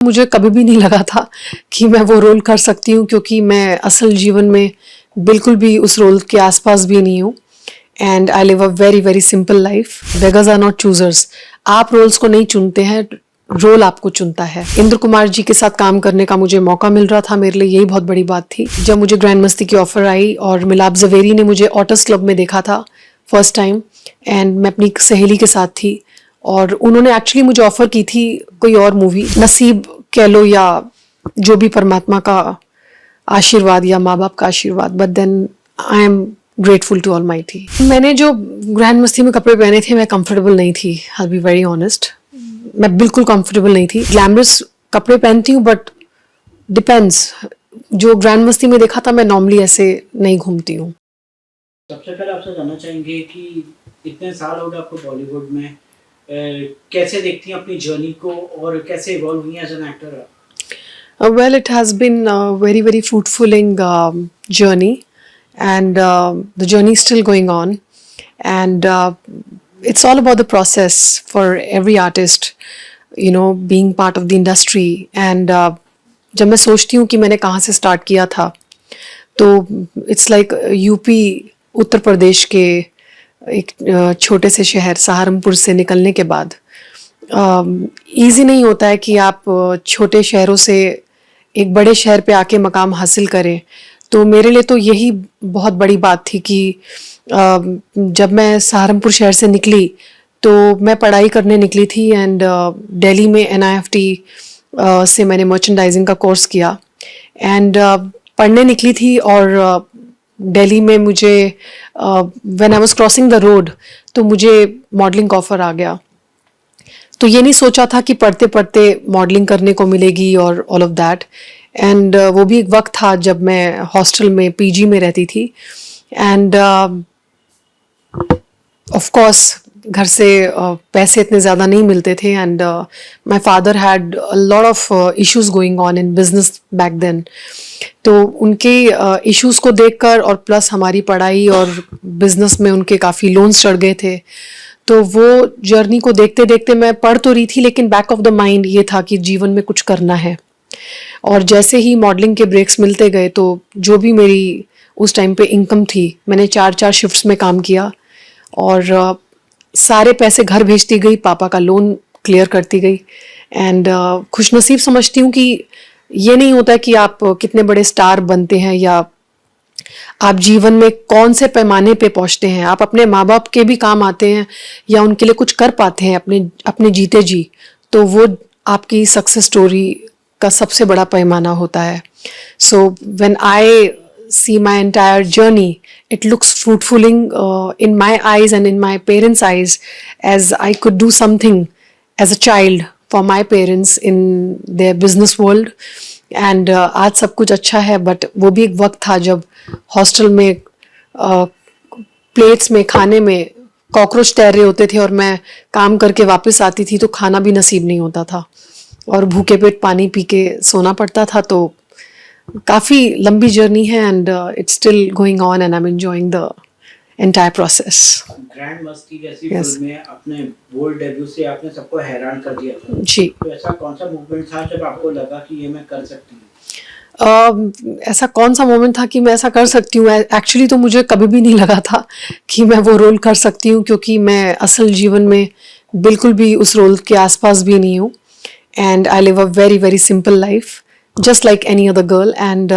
मुझे कभी भी नहीं लगा था कि मैं वो रोल कर सकती हूँ, क्योंकि मैं असल जीवन में बिल्कुल भी उस रोल के आसपास भी नहीं हूँ। And I live a very very simple life. Beggars are not choosers. आप रोल्स को नहीं चुनते हैं, रोल आपको चुनता है। इंद्र कुमार जी के साथ काम करने का मुझे मौका मिल रहा था, मेरे लिए यही बहुत बड़ी बात थी। जब मुझे ग्रैंड मस्ती की ऑफर आई और मिलाप जवेरी ने मुझे ऑटस क्लब में देखा था फर्स्ट टाइम, एंड मैं अपनी सहेली के साथ थी और उन्होंने एक्चुअली मुझे ऑफर की थी कोई और मूवी। नसीब कह लो या जो भी परमात्मा का आशीर्वाद या माँ बाप का आशीर्वाद, but then I am grateful to almighty. मैंने जो ग्रैंड मस्ती में कपड़े पहने थे, मैं कंफर्टेबल नहीं थी। आई बी वेरी ऑनेस्ट, मैं बिल्कुल कंफर्टेबल नहीं थी। ग्लैमरस कपड़े पहनती हूँ बट डिपेंड्स। जो ग्रैंड मस्ती में देखा था, मैं नॉर्मली ऐसे नहीं घूमती हूँ। सबसे पहले आपसे जानना चाहेंगे कि इतने साल हो गए आपको बॉलीवुड में, कैसे देखती हैं अपनी जर्नी को और कैसे इवॉल्व हुई as an actor? Well, it has been a very, very fruitfulling journey, and the journey is still going on. And it's all about the process for every artist, you know, being part of the industry. And जब मैं सोचती हूँ कि मैंने कहाँ से start किया था, तो it's like UP Uttar Pradesh के एक छोटे से शहर सहारनपुर से निकलने के बाद ईजी नहीं होता है कि आप छोटे शहरों से एक बड़े शहर पे आके मकाम हासिल करें। तो मेरे लिए तो यही बहुत बड़ी बात थी कि जब मैं सहारनपुर शहर से निकली तो मैं पढ़ाई करने निकली थी, एंड दिल्ली में NIFT से मैंने मर्चेंडाइजिंग का कोर्स किया, एंड पढ़ने निकली थी। और दिल्ली में मुझे when I was crossing the road तो मुझे मॉडलिंग का ऑफर आ गया। तो ये नहीं सोचा था कि पढ़ते पढ़ते मॉडलिंग करने को मिलेगी और ऑल ऑफ दैट। एंड वो भी एक वक्त था जब मैं हॉस्टल में PG में रहती थी, एंड ऑफ कोर्स घर से पैसे इतने ज़्यादा नहीं मिलते थे, and my father had a lot of issues going on in business back then. तो उनके इश्यूज को देखकर और प्लस हमारी पढ़ाई और बिजनेस में उनके काफ़ी लोन्स चढ़ गए थे। तो वो जर्नी को देखते देखते मैं पढ़ तो रही थी, लेकिन बैक ऑफ द माइंड ये था कि जीवन में कुछ करना है। और जैसे ही मॉडलिंग के ब्रेक्स मिलते गए तो जो भी मेरी उस टाइम पे इनकम थी, मैंने 4 शिफ्ट्स में काम किया और सारे पैसे घर भेजती गई, पापा का लोन क्लियर करती गई। एंड खुशनसीब समझती हूँ कि ये नहीं होता कि आप कितने बड़े स्टार बनते हैं या आप जीवन में कौन से पैमाने पे पहुंचते हैं। आप अपने माँ बाप के भी काम आते हैं या उनके लिए कुछ कर पाते हैं अपने जीते जी, तो वो आपकी सक्सेस स्टोरी का सबसे बड़ा पैमाना होता है। So when I see my entire journey, it looks fruitfuling in my eyes and in my parents' eyes, as I could do something as a child for my parents in their business world. And आज सब कुछ अच्छा है, but वो भी एक वक्त था जब हॉस्टल में प्लेट्स में खाने में कॉकरोच तैर रहे होते थे और मैं काम करके वापस आती थी तो खाना भी नसीब नहीं होता था और भूखे पेट पानी पी के सोना पड़ता था। तो काफ़ी लंबी जर्नी है, and it's still going on, and I am enjoying the entire process. Grand मस्ती जैसी फिल्म में अपने बोल्ड डेब्यू से आपने सबको हैरान कर दिया था जी। तो ऐसा कौन सा मूवमेंट था जब आपको लगा कि ये मैं कर सकती हूँ? ऐसा कौन सा मोमेंट था कि मैं ऐसा कर सकती हूँ? एक्चुअली तो मुझे कभी भी नहीं लगा था कि मैं वो रोल कर सकती हूँ, क्योंकि मैं असल जीवन में बिल्कुल भी उस रोल के आसपास भी नहीं हूँ। And I live a very very simple life, just like any other girl. And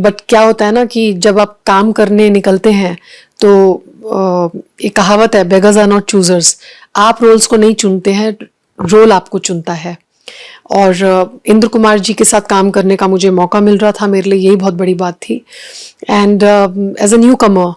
but क्या होता है ना कि जब आप काम करने निकलते हैं तो एक कहावत है, बेगर्स आर नॉट चूजर्स। आप रोल्स को नहीं चुनते हैं, रोल आपको चुनता है। और इंद्र कुमार जी के साथ काम करने का मुझे मौका मिल रहा था, मेरे लिए यही बहुत बड़ी बात थी। एंड एज अ न्यू कमर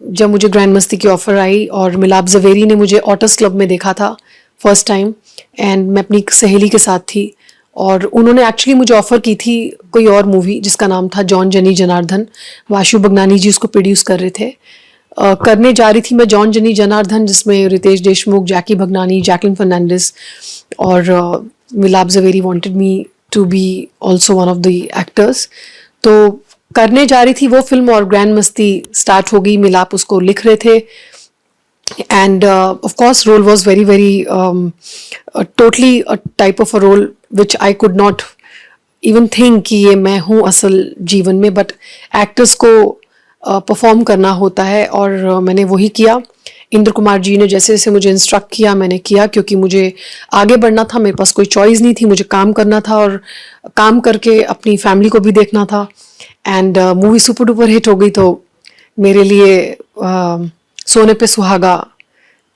जब मुझे ग्रैंड मस्ती की ऑफर आई और मिलाप जवेरी ने मुझे ऑटस क्लब में देखा था फर्स्ट टाइम, एंड मैं अपनी सहेली के साथ थी और उन्होंने एक्चुअली मुझे ऑफर की थी कोई और मूवी जिसका नाम था जॉन जनी जनार्दन। वाशु बगनानी जी उसको प्रोड्यूस कर रहे थे। करने जा रही थी मैं जॉन जनी जनार्दन, जिसमें रितेश देशमुख, जैकी भगनानी, जैकलिन फर्नांडिस और Milap Zaveri wanted me to be also one of the actors. तो करने जा रही थी वो फिल्म और ग्रैंड मस्ती स्टार्ट हो गई। मिलाप उसको लिख रहे थे, and of course role was very very totally a type of a role which I could not even think कि ये मैं हूँ असल जीवन में, बट एक्टर्स को परफॉर्म करना होता है और मैंने वही किया। इंद्र कुमार जी ने जैसे जैसे मुझे इंस्ट्रक्ट किया मैंने किया, क्योंकि मुझे आगे बढ़ना था, मेरे पास कोई चॉइस नहीं थी, मुझे काम करना था और काम करके अपनी फैमिली को भी देखना था। And movie super duper hit हो गई, तो मेरे लिए सोने पे सुहागा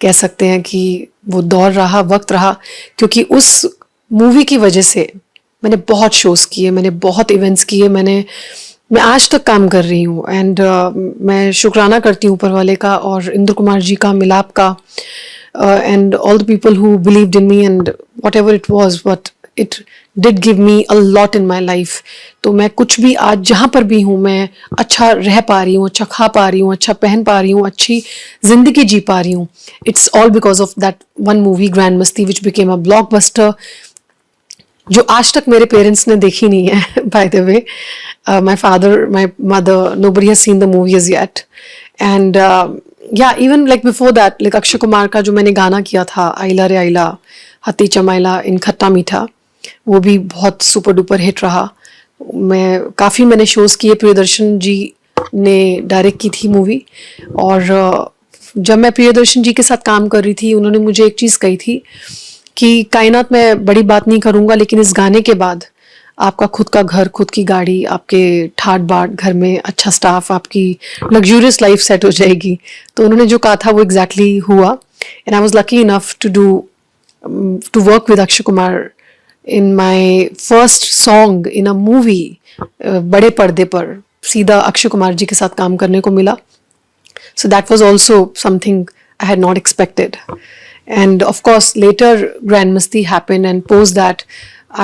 कह सकते हैं कि वो दौर रहा, वक्त रहा, क्योंकि उस मूवी की वजह से मैंने बहुत शोज किए, मैंने बहुत इवेंट्स किए, मैं आज तक काम कर रही हूँ। एंड मैं शुक्राना करती हूँ ऊपर वाले का और इंद्र कुमार जी का, मिलाप का, and all the people who believed in me and what ever it was, but it did give me a lot in my life. तो मैं कुछ भी आज जहाँ पर भी हूँ मैं अच्छा रह पा रही हूँ, अच्छा खा पा रही हूँ, अच्छा पहन पा रही हूँ, अच्छी जिंदगी जी पा रही हूँ। It's all because of that one movie grand मस्ती विच बिकेम अ ब्लॉकबस्टर, जो आज तक मेरे पेरेंट्स ने देखी नहीं है। By the way, my father, my mother, nobody has seen the movie as yet. And या even like before that, like Akshay Kumar का जो मैंने गाना किया था, आइला रे आइला हत्ती चमाइला इन खट्टा मीठा, वो भी बहुत सुपर डुपर हिट रहा। मैंने शोज किए, प्रियदर्शन जी ने डायरेक्ट की थी मूवी। और जब मैं प्रियदर्शन जी के साथ काम कर रही थी, उन्होंने मुझे एक चीज़ कही थी कि कायनात में बड़ी बात नहीं करूंगा, लेकिन इस गाने के बाद आपका खुद का घर, खुद की गाड़ी, आपके ठाट बाट घर में अच्छा स्टाफ, आपकी लग्जूरियस लाइफ सेट हो जाएगी। तो उन्होंने जो कहा था वो एग्जैक्टली हुआ। And I was lucky enough to work with Akshay Kumar in my first song in a movie. बड़े पर्दे पर सीधा अक्षय कुमार जी के साथ काम करने को मिला। So that was also something I had not expected. And of course, later Grand Masti happened, and post that,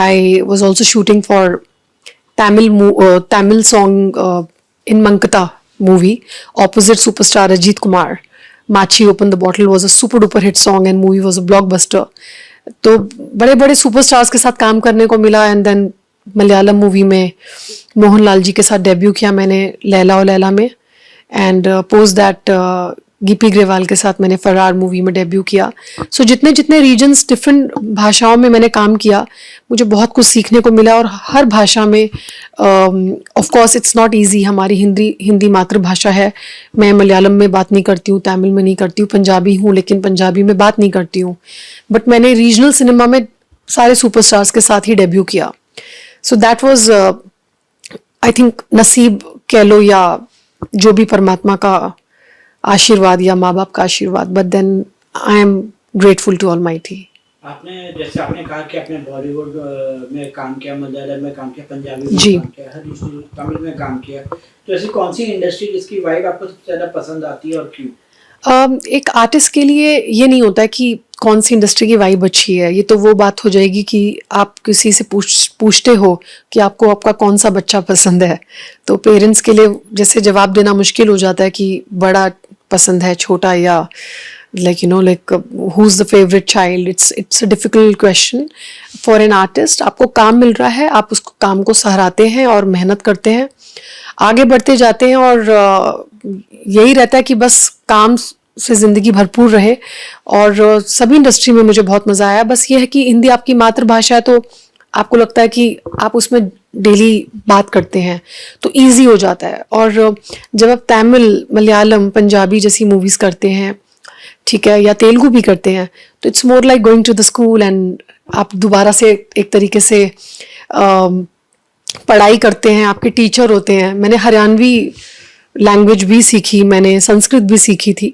I was also shooting for Tamil song in Mankata movie opposite superstar Ajit Kumar. Machi Open the Bottle was a super duper hit song and movie was a blockbuster. तो बड़े बड़े superstars के साथ काम करने को मिला। And then Malayalam movie में मोहनलाल जी के साथ डेब्यू किया मैंने लैला और लैला में। एंड पोस्ट दैट गिपी ग्रेवाल के साथ मैंने फरार मूवी में डेब्यू किया। सो जितने जितने रीजन्स, डिफरेंट भाषाओं में मैंने काम किया, मुझे बहुत कुछ सीखने को मिला। और हर भाषा में, of course it's not easy, हमारी हिंदी मातृभाषा है। मैं मलयालम में बात नहीं करती हूँ, तमिल में नहीं करती हूँ, पंजाबी हूँ लेकिन पंजाबी में बात नहीं करती हूँ। बट मैंने रीजनल सिनेमा में सारे सुपरस्टार्स के साथ ही डेब्यू किया। So that was I think नसीब कह लो, या जो भी परमात्मा का आशीर्वाद या माँ बाप का आशीर्वाद, but then I am grateful to almighty. आपने कहा कि आपने बॉलीवुड में काम किया, मलयालम में काम किया, पंजाबी में जी। काम किया, हर तमिल में काम किया, तो ऐसी कौन सी इंडस्ट्री जिसकी वाइब आपको सबसे ज्यादा पसंद आती है और क्यों? एक आर्टिस्ट के लिए ये नहीं होता है कि कौन सी इंडस्ट्री की वाइब अच्छी है। ये तो वो बात हो जाएगी कि आप किसी से पूछते हो कि आपको आपका कौन सा बच्चा पसंद है। तो पेरेंट्स के लिए जैसे जवाब देना मुश्किल हो जाता है कि बड़ा पसंद है, छोटा, या like who is the favorite child. It's a difficult question for an artist. आपको काम मिल रहा है, आप उसको काम को सराहते हैं और मेहनत करते हैं, आगे बढ़ते जाते हैं। और यही रहता है कि बस काम से ज़िंदगी भरपूर रहे। और सभी इंडस्ट्री में मुझे बहुत मज़ा आया। बस ये है कि हिंदी आपकी मातृभाषा है, तो आपको लगता है कि आप उसमें डेली बात करते हैं तो इजी हो जाता है। और जब आप तमिल, मलयालम, पंजाबी जैसी मूवीज़ करते हैं, ठीक है, या तेलुगु भी करते हैं, तो it's more like going to the school and आप दोबारा से एक तरीके से पढ़ाई करते हैं, आपके टीचर होते हैं। मैंने हरियाणवी लैंग्वेज भी सीखी, मैंने संस्कृत भी सीखी थी,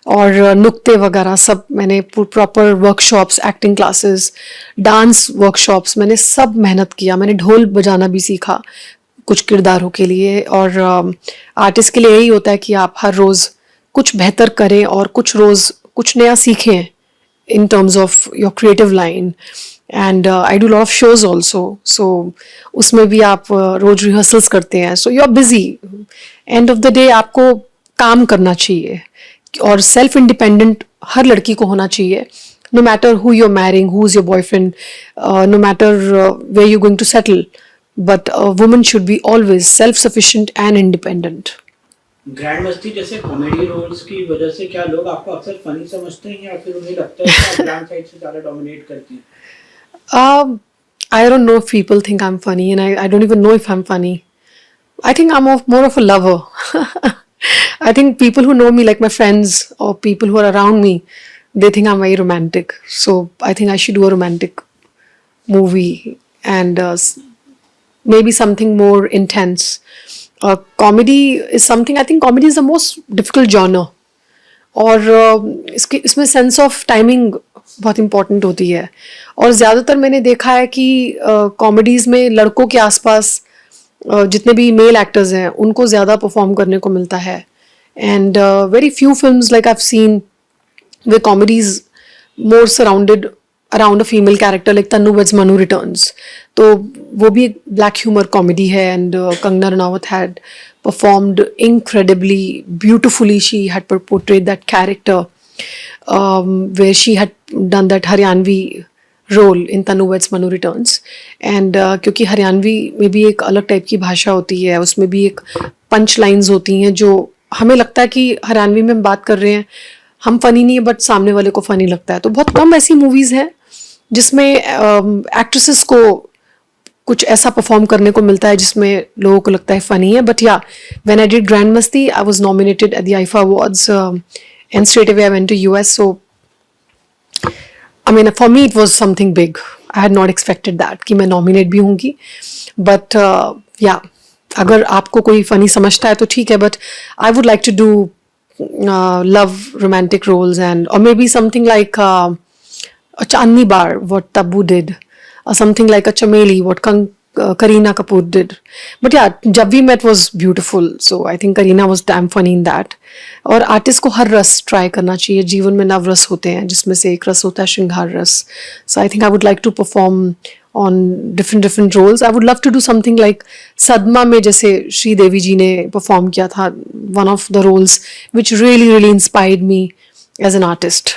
और नुक्ते वगैरह सब मैंने proper workshops, acting classes, dance workshops, मैंने सब मेहनत किया। मैंने ढोल बजाना भी सीखा कुछ किरदारों के लिए। और आर्टिस्ट के लिए यही होता है कि आप हर रोज़ कुछ बेहतर करें और कुछ रोज़ कुछ नया सीखें in terms of your creative line. And I do a lot of shows also, so उसमें भी आप रोज रिहर्सल्स करते हैं, so you're busy. End of the day आपको काम करना चाहिए और सेल्फ इंडिपेंडेंट हर लड़की को होना चाहिए, no matter who you're marrying, who's your boyfriend, no matter where you're going to settle, but a woman should be always self-sufficient and independent. Grand मस्ती जैसे कॉमेडी रोल्स की वजह से क्या लोग आपको अक्सर फनी समझते हैं या फिर उन्हें लगता है कि आप ग्रैंड साइड से ज़्यादा डोमिनेट करती हैं? I don't know if people think I'm funny, and I don't even know if I'm funny. I think I'm more of a lover. I think people who know me, like my friends or people who are around me, they think I'm very romantic. So I think I should do a romantic movie and maybe something more intense. Comedy is something, I think comedy is the most difficult genre. और इसमें sense of timing बहुत important होती है और ज़्यादातर मैंने देखा है कि कॉमेडीज़ में लड़कों के आसपास जितने भी मेल एक्टर्स हैं उनको ज़्यादा परफॉर्म करने को मिलता है and very few films like I have seen they comedies more surrounded around a female character like Tanu weds Manu returns तो वो भी एक ब्लैक ह्यूमर कॉमेडी है and Kangana Ranaut had performed incredibly beautifully. She had portrayed that character where she had done that Haryanvi role in Tanu Weds Manu Returns. And क्योंकि हरियाणवी में भी एक अलग टाइप की भाषा होती है उसमें भी एक पंच लाइन्स होती हैं जो हमें लगता है कि हरियाणवी में हम बात कर रहे हैं हम फनी नहीं है बट सामने वाले को फनी लगता है तो बहुत कम ऐसी मूवीज़ हैं जिसमें एक्ट्रेसेस को कुछ ऐसा परफॉर्म करने को मिलता है जिसमें लोगों को लगता है फनी है बट या when I did grand Masti I was nominated at the IIFA awards and straight away I went to US so I mean for me it was something big I had not expected that कि मैं nominate भी होंगी but या अगर आपको कोई funny समझता है तो ठीक है but I would like to do love romantic roles and और maybe something like a Chandni Bar, what Tabu did, or something like a Chameli, what Kareena Kapoor did. But yeah, Jab We Met was beautiful, so I think Kareena was damn funny in that. और artist को हर रस try करना चाहिए जीवन में नव रस होते हैं जिसमें से एक रस होता है श्रृंगार रस so I think I would like to perform on different roles I would love to do something like Sadma में जैसे श्रीदेवी जी ने परफॉर्म किया था one of the roles which really inspired me as an artist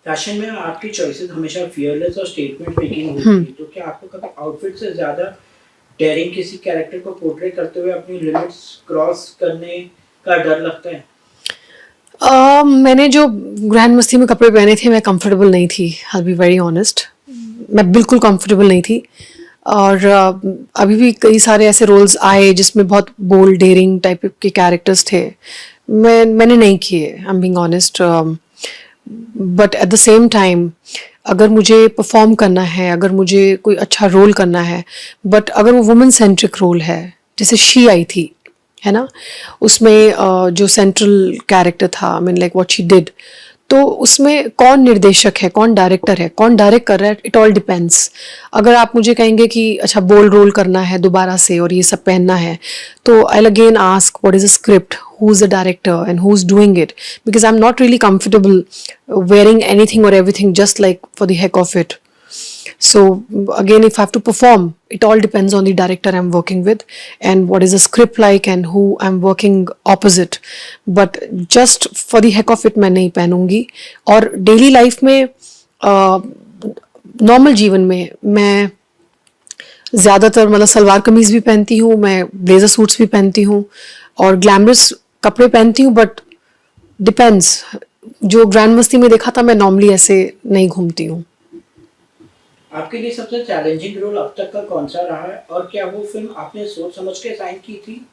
fashion में आपकी choices हमेशा fearless और statement making होती है तो क्या आपको कभी आउटफिट से ज्यादा डेयरिंग किसी कैरेक्टर को पोर्ट्रे करते हुए अपनी लिमिट्स क्रॉस करने का डर लगता है मैंने जो ग्रैंड मस्ती में कपड़े पहने थे मैं कंफर्टेबल नहीं थी आई बी वेरी ऑनेस्ट मैं बिल्कुल कंफर्टेबल नहीं थी और अभी भी कई सारे ऐसे रोल्स आए जिसमें बहुत बोल्ड डेयरिंग टाइप के कैरेक्टर्स थे मैंने नहीं किए I am being honest but at the same time अगर मुझे परफॉर्म करना है अगर मुझे कोई अच्छा रोल करना है बट अगर वो वुमेन सेंट्रिक रोल है जैसे शी आई थी है ना उसमें जो सेंट्रल कैरेक्टर था I mean like what she did तो उसमें कौन निर्देशक है कौन डायरेक्टर है कौन डायरेक्ट कर रहा है इट ऑल डिपेंड्स अगर आप मुझे कहेंगे कि अच्छा बोल्ड रोल करना है दोबारा से और ये सब पहनना है तो I again ask what is the script who is the director and who's doing it because I'm not really comfortable wearing anything or everything just like for the heck of it so again if I have to perform it all depends on the director I'm working with and what is the script like and who I'm working opposite but just for the heck of it मैं नहीं पहनूंगी और daily life में normal जीवन में मैं ज़्यादातर मतलब सलवार कमीज़ भी पहनती हूँ मैं ब्लेजर सूट्स भी पहनती हूँ और ग्लैमरस कपड़े पहनती हूँ बट डिपेंड्स जो ग्रैंड मस्ती में देखा था मैं नॉर्मली ऐसे नहीं घूमती हूँ आपके लिए सबसे चैलेंजिंग रोल अब तक का कौन सा रहा है और क्या वो फिल्म आपने सोच समझ के साइन की थी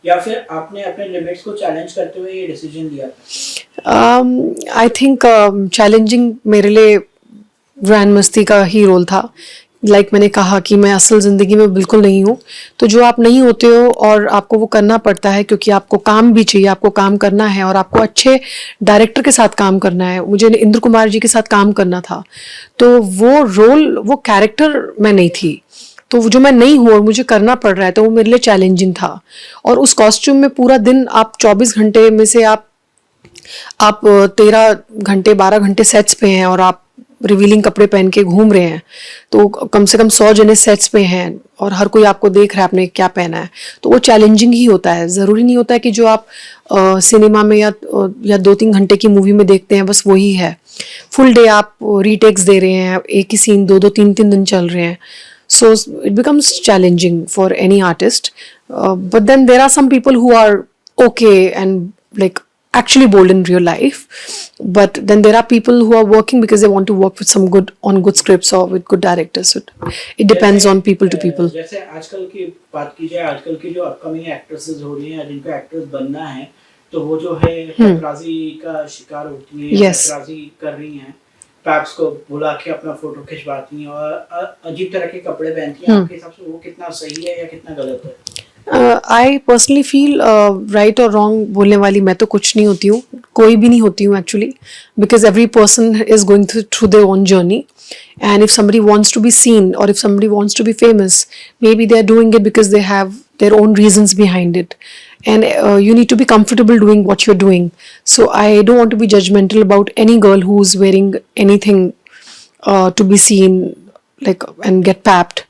या फिर आपने अपने लिमिट्स को चैलेंज करते हुए ये डिसीजन लिया था आई थिंक चैलेंजिंग मेरे लिए ग्रैंड मस्ती का ही रोल था लाइक मैंने कहा कि मैं असल ज़िंदगी में बिल्कुल नहीं हूँ तो जो आप नहीं होते हो और आपको वो करना पड़ता है क्योंकि आपको काम भी चाहिए आपको काम करना है और आपको अच्छे डायरेक्टर के साथ काम करना है मुझे इंद्र कुमार जी के साथ काम करना था तो वो रोल वो कैरेक्टर मैं नहीं थी तो जो मैं नहीं हूँ और मुझे करना पड़ रहा है तो वो मेरे लिए चैलेंजिंग था और उस कॉस्ट्यूम में पूरा दिन आप 24 घंटे में से आप 13 घंटे 12 घंटे सेट्स पे हैं और आप रिवीलिंग कपड़े पहन के घूम रहे हैं तो कम से कम 100 जने सेट्स पे हैं और हर कोई आपको देख रहा है आपने क्या पहना है तो वो चैलेंजिंग ही होता है ज़रूरी नहीं होता है कि जो आप सिनेमा में या 2-3 घंटे की मूवी में देखते हैं बस वही है फुल डे आप रीटेक्स दे रहे हैं एक ही सीन 2-2 3-3 दिन चल रहे हैं so it becomes challenging for any artist but then there are some people who are okay and like actually bold in real life. But then there are people who are working because they want to work with some good scripts or with good directors. So it depends जैसे on people to people. जैसे आजकल की बात की जाए, आजकल की जो अपकमिंग एक्ट्रेसेस हो रही हैं जिनको एक्ट्रेस बनना है, तो वो जो है पैपराजी का शिकार होती हैं, Yes. पैपराजी कर रही हैं, पैप्स को बुला के अपना फोटो खिंचवाती हैं और अजीब तरह के कपड़े पहनती हैं. आपके हिसाब से वो कितना सही है या कितना गलत है? आई पर्सनली फील राइट और रॉन्ग बोलने वाली मैं तो कुछ नहीं होती हूँ, कोई भी नहीं होती हूँ actually, because every person is going through their own journey. And if somebody wants to be seen or if somebody wants to be famous, maybe they are doing it because they have their own reasons behind it. And you need to be comfortable doing what you're doing. So I don't want to be judgmental about any girl who's wearing anything to be seen, like, and get papped.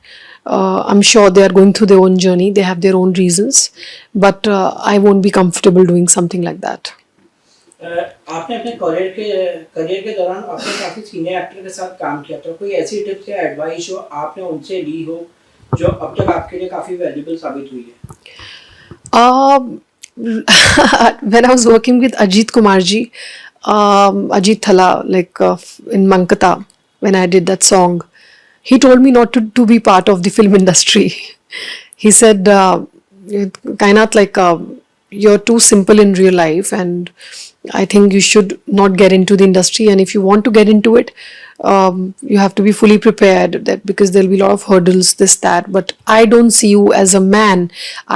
I'm sure they are going through their own journey. They have their own reasons. But I won't be comfortable doing something like that. आपने अपने career के दौरान आपने काफी senior actor के साथ काम किया, तो कोई ऐसी टिप्स या एडवाइस जो आपने उनसे ली हो जो अब तक आपके लिए काफी वैल्यूबल साबित हुई है? When I was working with Ajit Kumar ji, Ajit Thala, like in Mankata, when I did that song, he told me not to be part of the film industry. He said, Kainat, like, you're too simple in real life, and I think you should not get into the industry. And if you want to get into it, you have to be fully prepared, that because there'll be a lot of hurdles, this, that. But I don't see you as a man.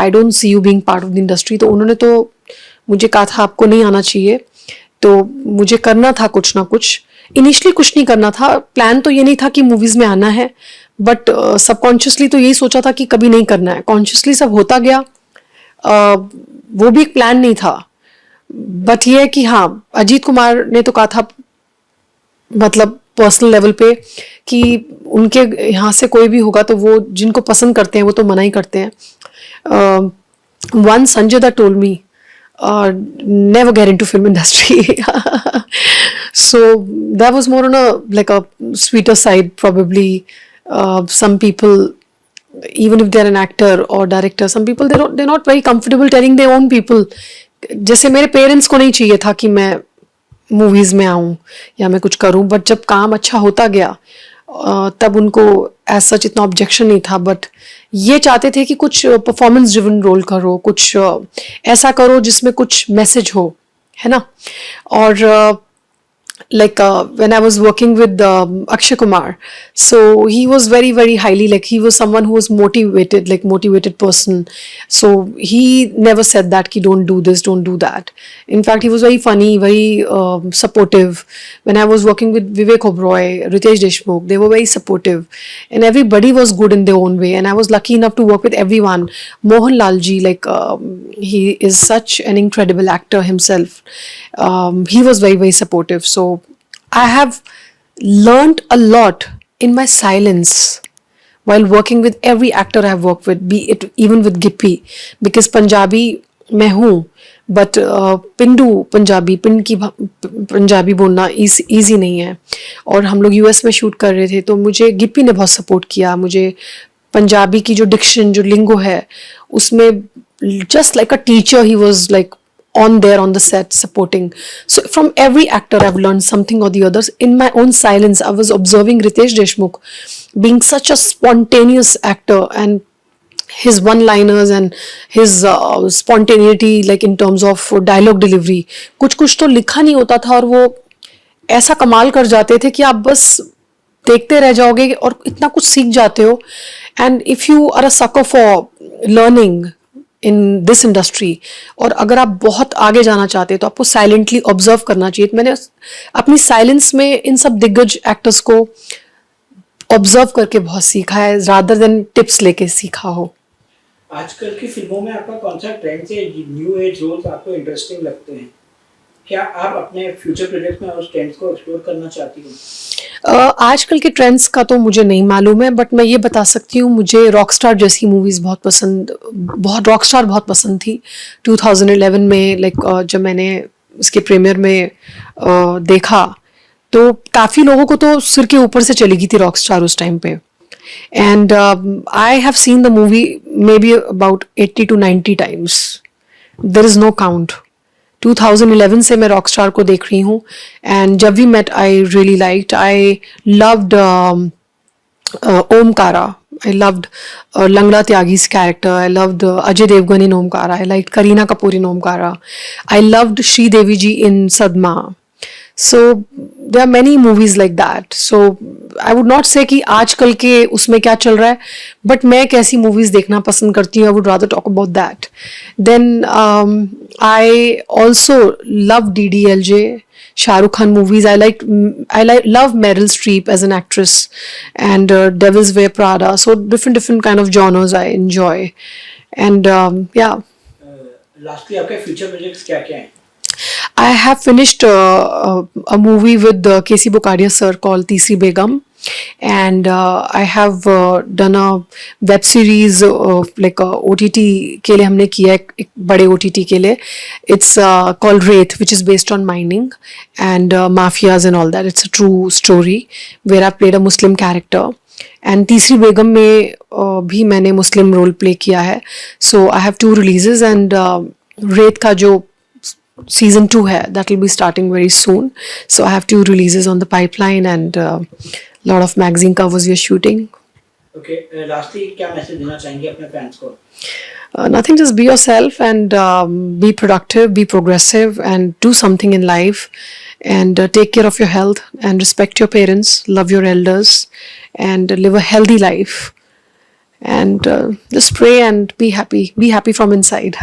I don't see you being part of the industry. तो उन्होंने तो मुझे कहा था आपको नहीं आना चाहिए, तो मुझे करना था कुछ ना कुछ. इनिशियली कुछ नहीं करना था, प्लान तो ये नहीं था कि मूवीज में आना है, बट सबकॉन्शियसली तो यही सोचा था कि कभी नहीं करना है. कॉन्शियसली सब होता गया, वो भी एक प्लान नहीं था. बट ये है कि हाँ, अजीत कुमार ने तो कहा था, मतलब पर्सनल लेवल पे, कि उनके यहाँ से कोई भी होगा तो वो जिनको पसंद करते हैं वो तो मना ही करते हैं. One Sanjay that told me, never get into film industry. So that was more on a sweeter side probably. Some people, even if they're an actor or director, some people they're not very comfortable telling their own people. जैसे मेरे parents को नहीं चाहिए था कि मैं movies में आऊं या मैं कुछ करूं, बट जब काम अच्छा होता गया तब उनको एज सच इतना ऑब्जेक्शन नहीं था. बट ये चाहते थे कि कुछ परफॉर्मेंस ड्रिवन रोल करो, कुछ ऐसा करो जिसमें कुछ मैसेज हो, है ना. और like when I was working with Akshay Kumar, so he was very, very highly, like, he was someone who was motivated, like motivated person. So he never said that ki don't do this, don't do that. In fact, he was very funny, very supportive. When I was working with Vivek Oberoi, Ritesh Deshmukh, they were very supportive, and everybody was good in their own way, and I was lucky enough to work with everyone. Mohanlal ji, like, he is such an incredible actor himself. He was very, very supportive. So I have learned a lot in my silence while working with every actor I have worked with, be it even with Gippy, because Punjabi मैं हूँ, but पिंडू Punjabi, पिंड की पंजाबी बोलना easy नहीं है. और हम लोग US में शूट कर रहे थे, तो मुझे गिप्पी ने बहुत सपोर्ट किया. मुझे पंजाबी की जो डिक्शन, जो लिंगो है, उसमें just like a teacher, he was like on there on the set supporting. So from every actor I've learned something or the others. In my own silence, I was observing Ritesh Deshmukh being such a spontaneous actor, and his one-liners and his spontaneity, like in terms of dialogue delivery. कुछ तो लिखा नहीं होता था और वो ऐसा कमाल कर जाते थे कि आप बस देखते रह जाओगे और इतना कुछ सीख जाते हो. And if you are a sucker for learning in this industry, और अगर आप बहुत आगे जाना चाहते हैं तो आपको साइलेंटली ऑब्जर्व करना चाहिए. तो मैंने अपनी साइलेंस में इन सब दिग्गज एक्टर्स को ऑब्जर्व करके बहुत सीखा है, रादर देन टिप्स लेके सीखा हो. आजकल की फिल्मों में आपका कौन सा ट्रेंड से न्यू एज रोल्स आपको इंटरेस्टिंग लगते हैं? क्या आप अपने फ्यूचर प्रोजेक्ट में उस ट्रेंड्स को एक्सप्लोर करना चाहती हो? आजकल के ट्रेंड्स का तो मुझे नहीं मालूम है, बट मैं ये बता सकती हूँ, मुझे रॉकस्टार जैसी मूवीज़ बहुत पसंद, रॉकस्टार बहुत पसंद थी 2011 में. लाइक जब मैंने इसके प्रीमियर में देखा तो काफ़ी लोगों को तो सिर के ऊपर से चली गई थी रॉकस्टार उस टाइम पे. And I have scene the movie may be about 80 to 90 times. There is no count. 2011 से मैं रॉकस्टार को देख रही हूँ एंड जब we met I really liked I loved Omkara. I loved Langda Tyagi's character. I loved Ajay Devgan in Omkara. I liked Kareena Kapoor in Omkara. I loved Sri Devi ji in Sadma. So there are many movies like that. So I would not say कि आजकल के उसमें क्या चल रहा है, but मैं कैसी movies देखना पसंद करती हूँ. I would rather talk about that. Then I also love DDLJ. Shah Rukh Khan movies. Love Meryl Streep as an actress, and Devil's Wear Prada. So different kind of genres I enjoy, and yeah. Lastly आपके future projects क्या क्या हैं? I have finished a movie with K.C. Bukaria sir called Tisri Begum, and I have done a web series like OTT के लिए हमने किया एक बड़े OTT के लिए. It's called Wraith, which is based on mining and mafias and all that. It's a true story where I played a Muslim character. And तीसरी बेगम में भी मैंने मुस्लिम रोल प्ले किया है. So I have 2 releases and Wraith का जो season 2 है that will be starting very soon. So I have 2 releases on the pipeline and lot of magazine covers we are shooting. Okay, lastly क्या message देना चाहेंगे अपने fans को? Nothing, just be yourself and be productive, be progressive and do something in life and take care of your health and respect your parents, love your elders and live a healthy life and just pray and be happy from inside.